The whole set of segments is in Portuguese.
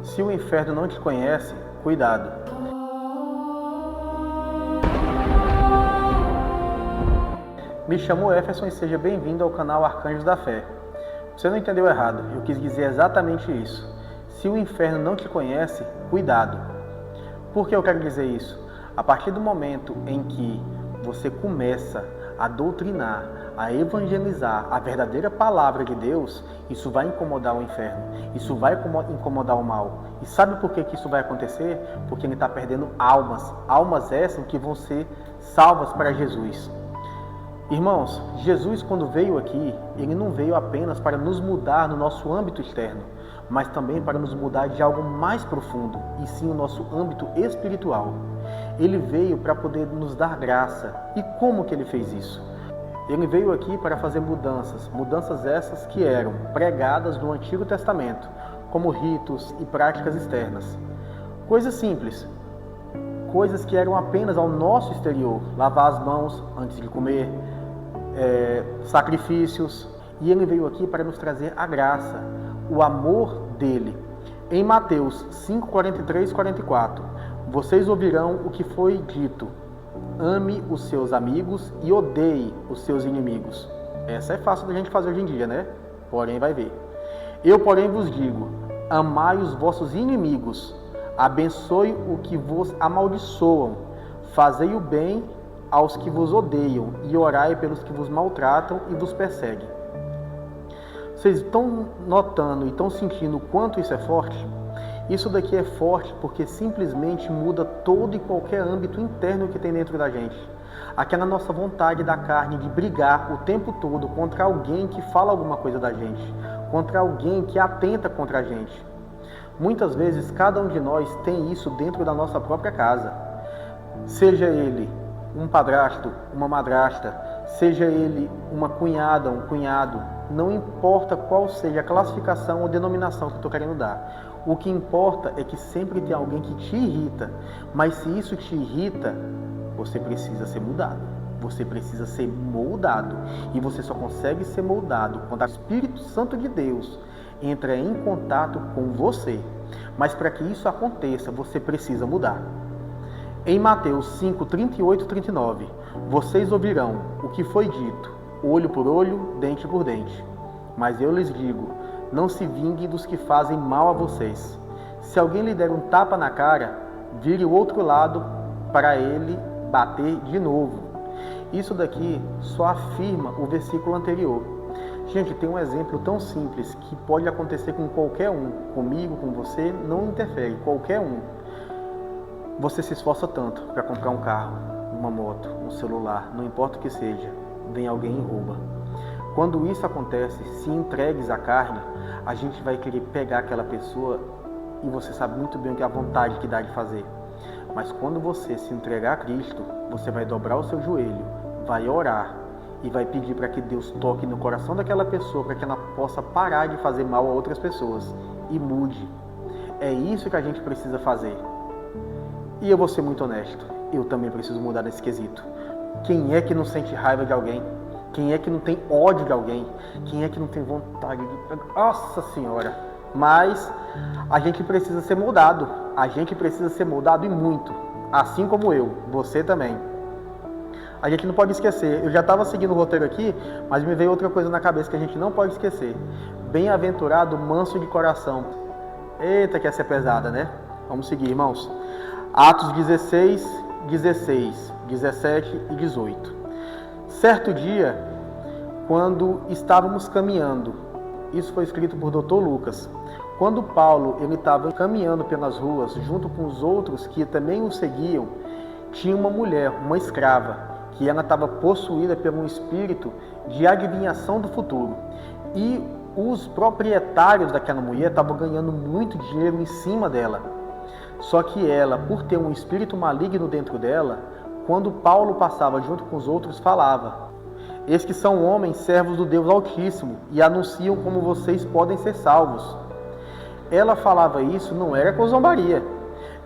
Se o inferno não te conhece, cuidado. Me chamo Efferson e seja bem-vindo ao canal Arcanjos da Fé. Você não entendeu errado, eu quis dizer exatamente isso. Se o inferno não te conhece, cuidado. Por que eu quero dizer isso? A partir do momento em que você começa a doutrinar, a evangelizar a verdadeira palavra de Deus, isso vai incomodar o inferno, isso vai incomodar o mal. E sabe por que isso vai acontecer? Porque ele está perdendo almas, almas essas que vão ser salvas para Jesus. Irmãos, Jesus quando veio aqui, ele não veio apenas para nos mudar no nosso âmbito externo, mas também para nos mudar de algo mais profundo, e sim o nosso âmbito espiritual. Ele veio para poder nos dar graça. E como que ele fez isso? Ele veio aqui para fazer mudanças essas que eram pregadas no Antigo Testamento, como ritos e práticas externas. Coisas simples, coisas que eram apenas ao nosso exterior, lavar as mãos antes de comer, sacrifícios. E ele veio aqui para nos trazer a graça, o amor dele. Em Mateus 5, 43 e 44, vocês ouvirão o que foi dito: ame os seus amigos e odeie os seus inimigos. Essa é fácil da gente fazer hoje em dia, né? Porém, vai ver. Eu, porém, vos digo: amai os vossos inimigos, abençoe o que vos amaldiçoam, fazei o bem aos que vos odeiam e orai pelos que vos maltratam e vos perseguem. Vocês estão notando e estão sentindo o quanto isso é forte? Isso daqui é forte porque simplesmente muda todo e qualquer âmbito interno que tem dentro da gente. Aquela nossa vontade da carne de brigar o tempo todo contra alguém que fala alguma coisa da gente, contra alguém que atenta contra a gente. Muitas vezes cada um de nós tem isso dentro da nossa própria casa. Seja ele um padrasto, uma madrasta, seja ele uma cunhada, um cunhado, não importa qual seja a classificação ou denominação que eu estou querendo dar. O que importa é que sempre tem alguém que te irrita, mas se isso te irrita, você precisa ser mudado, você precisa ser moldado, e você só consegue ser moldado quando o Espírito Santo de Deus entra em contato com você. Mas para que isso aconteça, você precisa mudar. Em Mateus 5, 38 e 39, vocês ouvirão o que foi dito: olho por olho, dente por dente. Mas eu lhes digo, não se vinguem dos que fazem mal a vocês. Se alguém lhe der um tapa na cara, vire o outro lado para ele bater de novo. Isso daqui só afirma o versículo anterior. Gente, tem um exemplo tão simples que pode acontecer com qualquer um. Comigo, com você, não interfere, qualquer um. Você se esforça tanto para comprar um carro, uma moto, um celular, não importa o que seja, vem alguém e rouba. Quando isso acontece, se entregues à carne, a gente vai querer pegar aquela pessoa e você sabe muito bem o que é a vontade que dá de fazer. Mas quando você se entregar a Cristo, você vai dobrar o seu joelho, vai orar e vai pedir para que Deus toque no coração daquela pessoa para que ela possa parar de fazer mal a outras pessoas e mude. É isso que a gente precisa fazer. E eu vou ser muito honesto, eu também preciso mudar nesse quesito. Quem é que não sente raiva de alguém? Quem é que não tem ódio de alguém? Quem é que não tem vontade de... Nossa Senhora! Mas a gente precisa ser moldado. A gente precisa ser moldado e muito. Assim como eu, você também. A gente não pode esquecer. Eu já estava seguindo o roteiro aqui, mas me veio outra coisa na cabeça que a gente não pode esquecer. Bem-aventurado, manso de coração. Eita, que essa é pesada, né? Vamos seguir, irmãos. Atos 16, 16, 17 e 18. Certo dia, quando estávamos caminhando, isso foi escrito por Dr. Lucas, quando Paulo ele estava caminhando pelas ruas, junto com os outros que também o seguiam, tinha uma mulher, uma escrava, que ela estava possuída por um espírito de adivinhação do futuro. E os proprietários daquela mulher estavam ganhando muito dinheiro em cima dela. Só que ela, por ter um espírito maligno dentro dela, quando Paulo passava junto com os outros, falava: eis que são homens servos do Deus Altíssimo e anunciam como vocês podem ser salvos. Ela falava isso, não era com zombaria.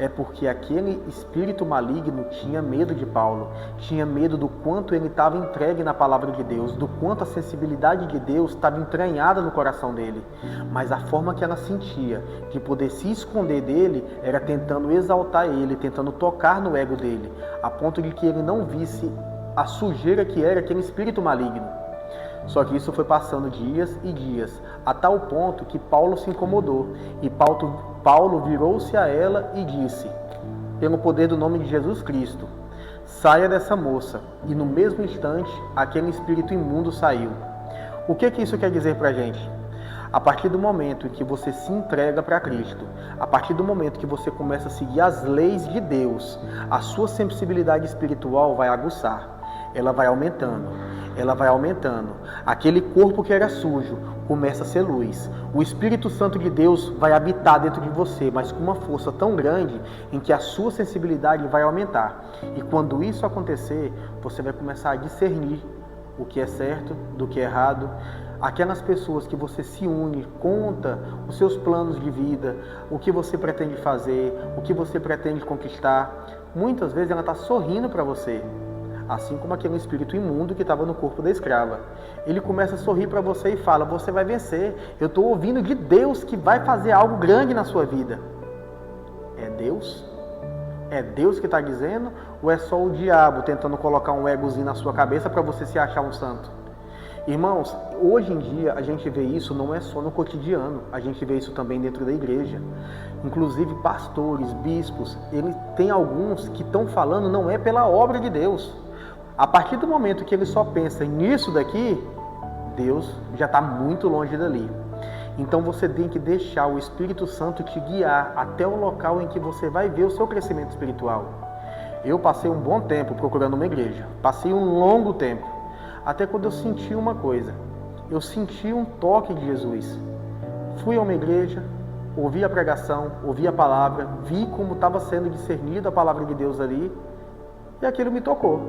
é porque aquele espírito maligno tinha medo de Paulo, tinha medo do quanto ele estava entregue na palavra de Deus, do quanto a sensibilidade de Deus estava entranhada no coração dele. Mas a forma que ela sentia de poder se esconder dele era tentando exaltar ele, tentando tocar no ego dele, a ponto de que ele não visse a sujeira que era aquele espírito maligno. Só que isso foi passando dias e dias, a tal ponto que Paulo se incomodou. E Paulo virou-se a ela e disse, pelo poder do nome de Jesus Cristo, saia dessa moça. E no mesmo instante, aquele espírito imundo saiu. O que isso quer dizer pra gente? A partir do momento em que você se entrega para Cristo, a partir do momento que você começa a seguir as leis de Deus, a sua sensibilidade espiritual vai aguçar. Ela vai aumentando, ela vai aumentando. Aquele corpo que era sujo começa a ser luz. O Espírito Santo de Deus vai habitar dentro de você, mas com uma força tão grande em que a sua sensibilidade vai aumentar. E quando isso acontecer, você vai começar a discernir o que é certo do que é errado. Aquelas pessoas que você se une, conta os seus planos de vida, o que você pretende fazer, o que você pretende conquistar, muitas vezes ela está sorrindo para você. Assim como aquele espírito imundo que estava no corpo da escrava. Ele começa a sorrir para você e fala, você vai vencer. Eu estou ouvindo de Deus que vai fazer algo grande na sua vida. É Deus? É Deus que está dizendo? Ou é só o diabo tentando colocar um egozinho na sua cabeça para você se achar um santo? Irmãos, hoje em dia a gente vê isso não é só no cotidiano. A gente vê isso também dentro da igreja. Inclusive pastores, bispos, tem alguns que estão falando não é pela obra de Deus. A partir do momento que ele só pensa nisso daqui, Deus já está muito longe dali. Então você tem que deixar o Espírito Santo te guiar até o local em que você vai ver o seu crescimento espiritual. Eu passei um bom tempo procurando uma igreja. Passei um longo tempo. Até quando eu senti uma coisa. Eu senti um toque de Jesus. Fui a uma igreja, ouvi a pregação, ouvi a palavra, vi como estava sendo discernida a palavra de Deus ali. E aquilo me tocou.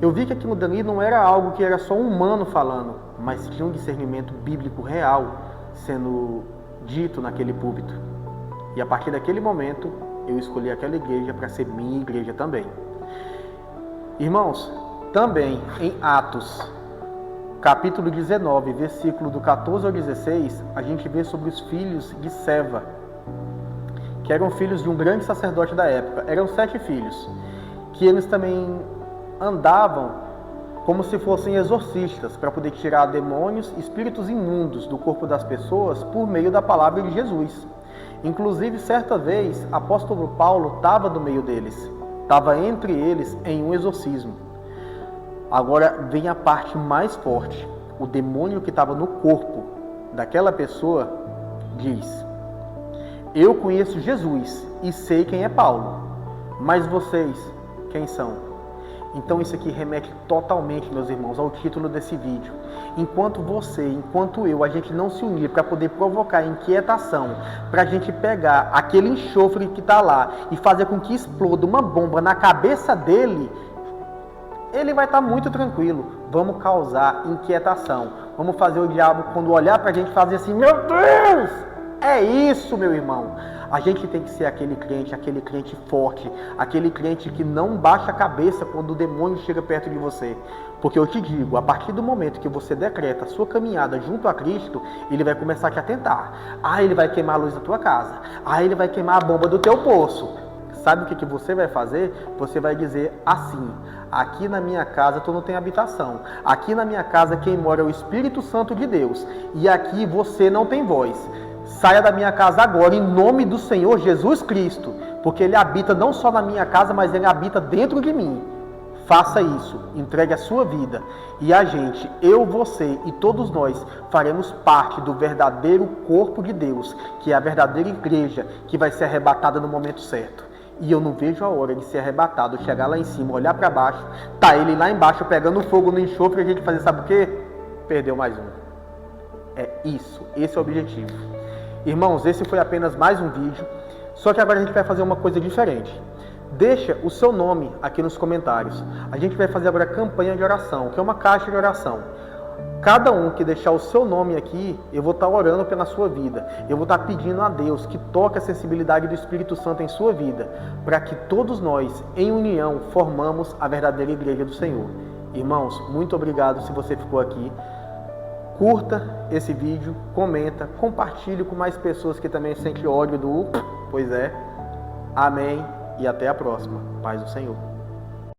Eu vi que aquilo dali não era algo que era só um humano falando, mas tinha um discernimento bíblico real sendo dito naquele púlpito. E a partir daquele momento, eu escolhi aquela igreja para ser minha igreja também. Irmãos, também em Atos, capítulo 19, versículo do 14 ao 16, a gente vê sobre os filhos de Seva, que eram filhos de um grande sacerdote da época. Eram 7 filhos. Que eles também andavam como se fossem exorcistas para poder tirar demônios, espíritos imundos do corpo das pessoas por meio da palavra de Jesus. Inclusive, certa vez, apóstolo Paulo estava no meio deles, estava entre eles em um exorcismo. Agora vem a parte mais forte. O demônio que estava no corpo daquela pessoa diz, eu conheço Jesus e sei quem é Paulo, mas vocês quem são? Então isso aqui remete totalmente, meus irmãos, ao título desse vídeo. Enquanto você, enquanto eu, a gente não se unir para poder provocar inquietação, para a gente pegar aquele enxofre que está lá e fazer com que exploda uma bomba na cabeça dele, ele vai estar muito tranquilo. Vamos causar inquietação. Vamos fazer o diabo, quando olhar para a gente, fazer assim, meu Deus! É isso, meu irmão. A gente tem que ser aquele crente forte, aquele crente que não baixa a cabeça quando o demônio chega perto de você. Porque eu te digo, a partir do momento que você decreta a sua caminhada junto a Cristo, ele vai começar a te atentar. Ele vai queimar a luz da tua casa. Ele vai queimar a bomba do teu poço. Sabe o que você vai fazer? Você vai dizer assim, aqui na minha casa tu não tem habitação. Aqui na minha casa quem mora é o Espírito Santo de Deus. E aqui você não tem voz. Saia da minha casa agora, em nome do Senhor Jesus Cristo, porque Ele habita não só na minha casa, mas Ele habita dentro de mim. Faça isso, entregue a sua vida, e a gente, eu, você e todos nós, faremos parte do verdadeiro corpo de Deus, que é a verdadeira igreja, que vai ser arrebatada no momento certo. E eu não vejo a hora de ser arrebatado, chegar lá em cima, olhar para baixo, tá Ele lá embaixo pegando fogo no enxofre, e a gente fazer, sabe o quê? Perdeu mais um. É isso, esse é o objetivo. Irmãos, esse foi apenas mais um vídeo, só que agora a gente vai fazer uma coisa diferente. Deixa o seu nome aqui nos comentários. A gente vai fazer agora a campanha de oração, que é uma caixa de oração. Cada um que deixar o seu nome aqui, eu vou estar orando pela sua vida. Eu vou estar pedindo a Deus que toque a sensibilidade do Espírito Santo em sua vida, para que todos nós, em união, formamos a verdadeira igreja do Senhor. Irmãos, muito obrigado se você ficou aqui. Curta esse vídeo, comenta, compartilhe com mais pessoas que também sentem ódio do... Pois é. Amém e até a próxima. Paz do Senhor.